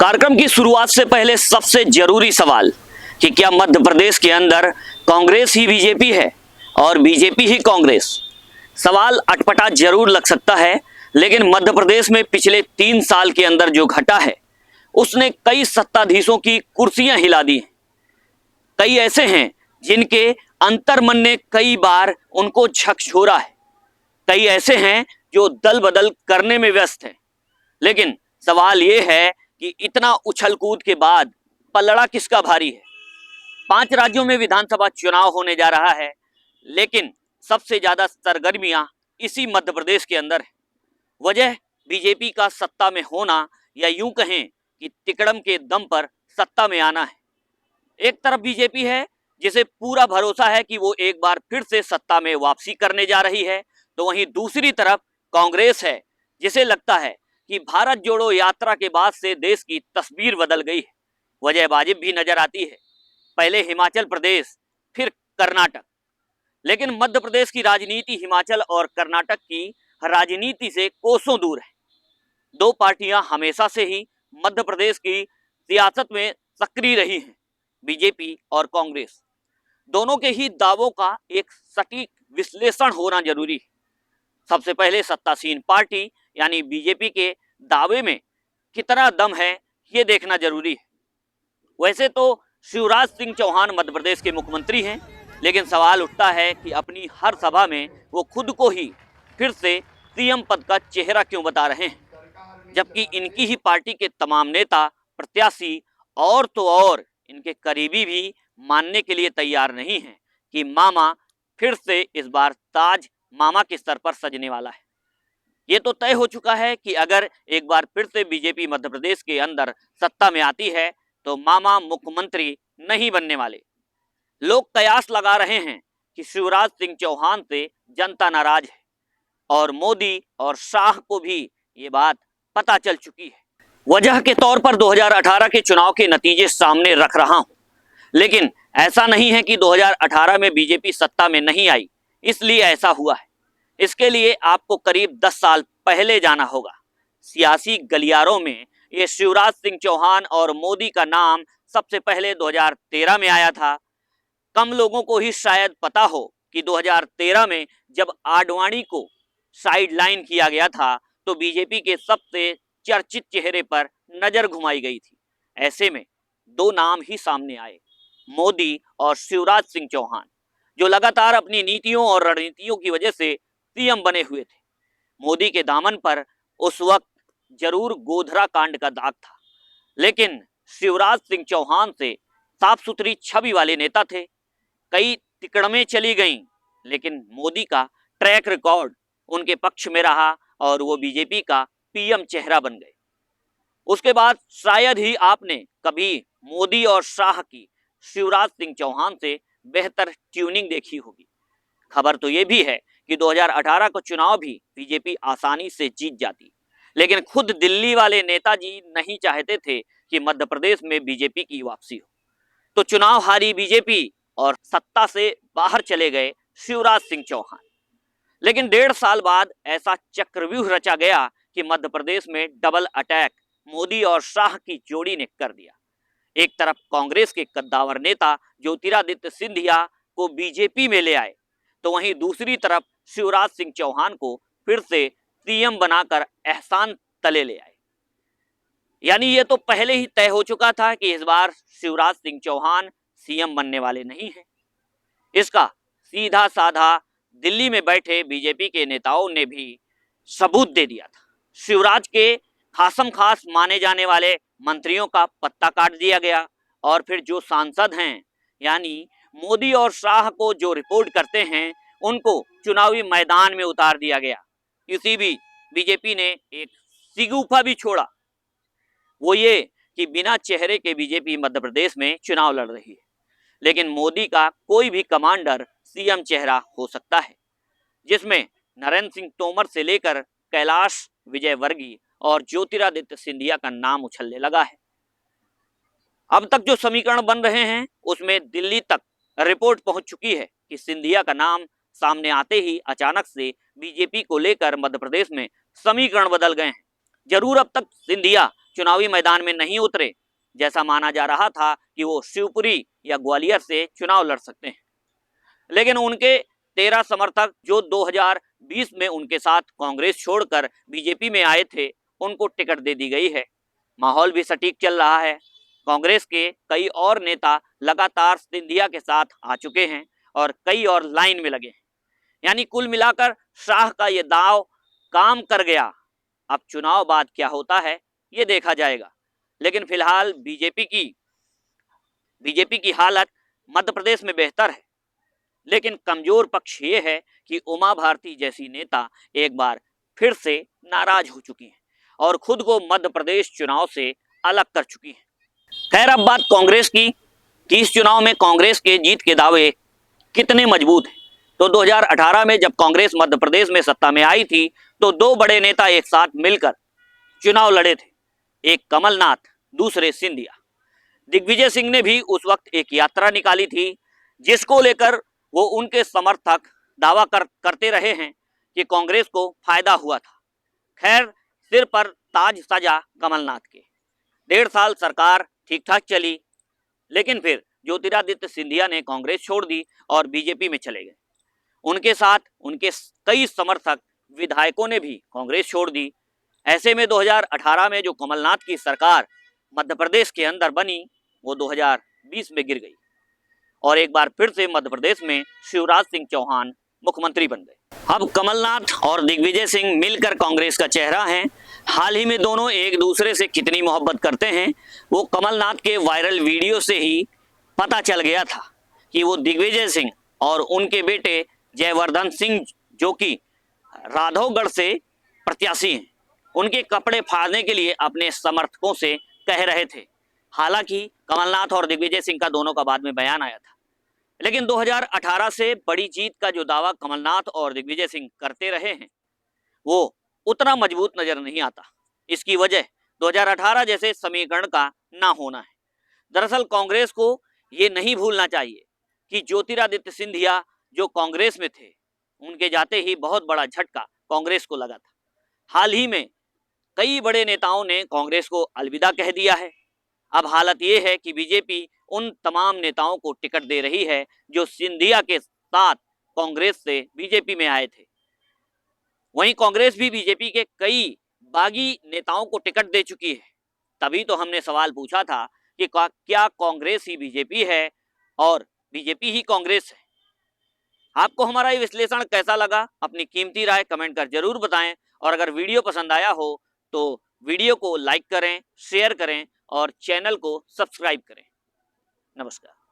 कार्यक्रम की शुरुआत से पहले सबसे जरूरी सवाल कि क्या मध्य प्रदेश के अंदर कांग्रेस ही बीजेपी है और बीजेपी ही कांग्रेस। सवाल अटपटा जरूर लग सकता है, लेकिन मध्य प्रदेश में पिछले 3 साल के अंदर जो घटा है उसने कई सत्ताधीशों की कुर्सियां हिला दी हैं। कई ऐसे हैं जिनके अंतर्मन ने कई बार उनको झकझोरा है, कई ऐसे हैं जो दल बदल करने में व्यस्त हैं। लेकिन सवाल यह है कि इतना उछल कूद के बाद पलड़ा किसका भारी है। 5 राज्यों में विधानसभा चुनाव होने जा रहा है, लेकिन सबसे ज्यादा सरगर्मियां इसी मध्य प्रदेश के अंदर है। वजह बीजेपी का सत्ता में होना, या यूं कहें कि तिकड़म के दम पर सत्ता में आना है। एक तरफ बीजेपी है जिसे पूरा भरोसा है कि वो एक बार फिर से सत्ता में वापसी करने जा रही है, तो वहीं दूसरी तरफ कांग्रेस है जिसे लगता है कि भारत जोड़ो यात्रा के बाद से देश की तस्वीर बदल गई है। वजह वाजिब भी नजर आती है, पहले हिमाचल प्रदेश फिर कर्नाटक, लेकिन मध्य प्रदेश की राजनीति हिमाचल और कर्नाटक की राजनीति से कोसों दूर है। 2 पार्टियां हमेशा से ही मध्य प्रदेश की सियासत में सक्रिय रही हैं, बीजेपी और कांग्रेस। दोनों के ही दावों का एक सटीक विश्लेषण होना जरूरी है। सबसे पहले सत्तासीन पार्टी यानी बीजेपी के दावे में कितना दम है ये देखना जरूरी है। वैसे तो शिवराज सिंह चौहान मध्य प्रदेश के मुख्यमंत्री हैं, लेकिन सवाल उठता है कि अपनी हर सभा में वो खुद को ही फिर से सीएम पद का चेहरा क्यों बता रहे हैं, जबकि इनकी ही पार्टी के तमाम नेता प्रत्याशी और तो और इनके करीबी भी मानने के लिए तैयार नहीं हैं कि मामा फिर से इस बार ताज मामा के स्तर पर सजने वाला है। ये तो तय हो चुका है कि अगर एक बार फिर से बीजेपी मध्य प्रदेश के अंदर सत्ता में आती है तो मामा मुख्यमंत्री नहीं बनने वाले। लोग कयास लगा रहे हैं कि शिवराज सिंह चौहान से जनता नाराज है और मोदी और शाह को भी ये बात पता चल चुकी है। वजह के तौर पर 2018 के चुनाव के नतीजे सामने रख रहा हूं, लेकिन ऐसा नहीं है कि 2018 में बीजेपी सत्ता में नहीं आई इसलिए ऐसा हुआ है। इसके लिए आपको करीब 10 साल पहले जाना होगा। सियासी गलियारों में ये शिवराज सिंह चौहान और मोदी का नाम सबसे पहले 2013 में आया था। कम लोगों को ही शायद पता हो कि 2013 में जब आडवाणी को साइडलाइन किया गया था तो बीजेपी के सबसे चर्चित चेहरे पर नजर घुमाई गई थी। ऐसे में 2 नाम ही सामने आए, मोदी और शिवराज सिंह चौहान, जो लगातार अपनी नीतियों और रणनीतियों की वजह से सीएम बने हुए थे। मोदी के दामन पर उस वक्त जरूर गोधरा कांड का दाग था, लेकिन शिवराज सिंह चौहान से साफ सुथरी छवि वाले नेता थे। कई तिकड़में चली गईं, लेकिन मोदी का ट्रैक रिकॉर्ड उनके पक्ष में रहा और वो बीजेपी का पीएम चेहरा बन गए। उसके बाद शायद ही आपने कभी मोदी और शाह की शिवराज सिंह चौहान से बेहतर ट्यूनिंग देखी होगी। खबर तो ये भी है कि 2018 का चुनाव भी बीजेपी आसानी से जीत जाती, लेकिन खुद दिल्ली वाले नेताजी नहीं चाहते थे कि मध्य प्रदेश में बीजेपी की वापसी हो, तो चुनाव हारी बीजेपी और सत्ता से बाहर चले गए शिवराज सिंह चौहान। लेकिन 1.5 साल बाद ऐसा चक्रव्यूह रचा गया कि मध्य प्रदेश में डबल अटैक मोदी और शाह की जोड़ी ने कर दिया। एक तरफ कांग्रेस के कद्दावर नेता ज्योतिरादित्य सिंधिया को बीजेपी में ले आए, तो वहीं दूसरी तरफ शिवराज सिंह चौहान को फिर से सीएम बनाकर एहसान तले ले आए। यानी ये तो पहले ही तय हो चुका था कि इस बार शिवराज सिंह चौहान सीएम बनने वाले नहीं हैं। इसका सीधा साधा दिल्ली में बैठे बीजेपी के नेताओं ने भी सबूत दे दिया था। शिवराज के खासम खास माने जाने वाले मंत्रियों का पत्ता काट दिया गया और फिर जो सांसद हैं यानी मोदी और शाह को जो रिपोर्ट करते हैं उनको चुनावी मैदान में उतार दिया गया। इसी भी बीजेपी ने एक सिगूफा भी छोड़ा, वो ये कि बिना चेहरे के बीजेपी मध्य प्रदेश में चुनाव लड़ रही है, लेकिन मोदी का कोई भी कमांडर सीएम चेहरा हो सकता है, जिसमें नरेंद्र सिंह तोमर से लेकर कैलाश विजयवर्गीय और ज्योतिरादित्य सिंधिया का नाम उछलने लगा है। अब तक जो समीकरण बन रहे हैं उसमें दिल्ली तक रिपोर्ट पहुंच चुकी है कि सिंधिया का नाम सामने आते ही अचानक से बीजेपी को लेकर मध्य प्रदेश में समीकरण बदल गए हैं। जरूर अब तक सिंधिया चुनावी मैदान में नहीं उतरे, जैसा माना जा रहा था कि वो शिवपुरी या ग्वालियर से चुनाव लड़ सकते हैं। लेकिन उनके 13 समर्थक जो 2020 में उनके साथ कांग्रेस छोड़कर बीजेपी में आए थे, उनको टिकट दे दी गई है। माहौल भी सटीक चल रहा है। कांग्रेस के कई और नेता लगातार सिंधिया के साथ आ चुके हैं और कई और लाइन में लगे हैं। यानी कुल मिलाकर शाह का ये दांव काम कर गया। अब चुनाव बाद क्या होता है ये देखा जाएगा। लेकिन फिलहाल बीजेपी की हालत मध्य प्रदेश में बेहतर है। लेकिन कमजोर पक्ष ये है कि उमा भारती जैसी नेता एक बार फिर से नाराज हो चुकी हैं और खुद को मध्य प्रदेश चुनाव से अलग कर चुकी हैं। खैर, अब बात कांग्रेस की कि इस चुनाव में कांग्रेस के जीत के दावे कितने मजबूत हैं। तो 2018 में जब कांग्रेस मध्य प्रदेश में सत्ता में आई थी तो दो बड़े नेता एक साथ मिलकर चुनाव लड़े थे, एक कमलनाथ, दूसरे सिंधिया। दिग्विजय सिंह ने भी उस वक्त एक यात्रा निकाली थी जिसको लेकर वो उनके समर्थक दावा करते रहे हैं कि कांग्रेस को फायदा हुआ था। खैर, सिर पर ताज सजा कमलनाथ के। 1.5 साल सरकार ठीक ठाक चली, लेकिन फिर ज्योतिरादित्य सिंधिया ने कांग्रेस छोड़ दी और बीजेपी में चले गए। उनके साथ उनके कई समर्थक विधायकों ने भी कांग्रेस छोड़ दी। ऐसे में 2018 में जो कमलनाथ की सरकार मध्य प्रदेश के अंदर बनी, वो 2020 में गिर गई और एक बार फिर से मध्य प्रदेश में शिवराज सिंह चौहान मुख्यमंत्री बन गए। अब कमलनाथ और दिग्विजय सिंह मिलकर कांग्रेस का चेहरा हैं। हाल ही में दोनों एक दूसरे से कितनी मोहब्बत करते हैं वो कमलनाथ के वायरल वीडियो से ही पता चल गया था कि वो दिग्विजय सिंह और उनके बेटे जयवर्धन सिंह, जो कि राघवगढ़ से प्रत्याशी हैं, उनके कपड़े फाड़ने के लिए अपने समर्थकों से कह रहे थे। हालांकि कमलनाथ और दिग्विजय सिंह का दोनों का बाद में बयान आया था, लेकिन 2018 से बड़ी जीत का जो दावा कमलनाथ और दिग्विजय सिंह करते रहे हैं वो उतना मजबूत नजर नहीं आता। इसकी वजह 2018 जैसे समीकरण का ना होना है। दरअसल कांग्रेस को ये नहीं भूलना चाहिए कि ज्योतिरादित्य सिंधिया जो कांग्रेस में थे, उनके जाते ही बहुत बड़ा झटका कांग्रेस को लगा था। हाल ही में कई बड़े नेताओं ने कांग्रेस को अलविदा कह दिया है। अब हालत ये है कि बीजेपी उन तमाम नेताओं को टिकट दे रही है जो सिंधिया के साथ कांग्रेस से बीजेपी में आए थे। वहीं कांग्रेस भी बीजेपी के कई बागी नेताओं को टिकट दे चुकी है। तभी तो हमने सवाल पूछा था कि क्या कांग्रेस ही बीजेपी है और बीजेपी ही कांग्रेस है। आपको हमारा ये विश्लेषण कैसा लगा? अपनी कीमती राय कमेंट कर जरूर बताएं और अगर वीडियो पसंद आया हो तो वीडियो को लाइक करें, शेयर करें और चैनल को सब्सक्राइब करें। नमस्कार।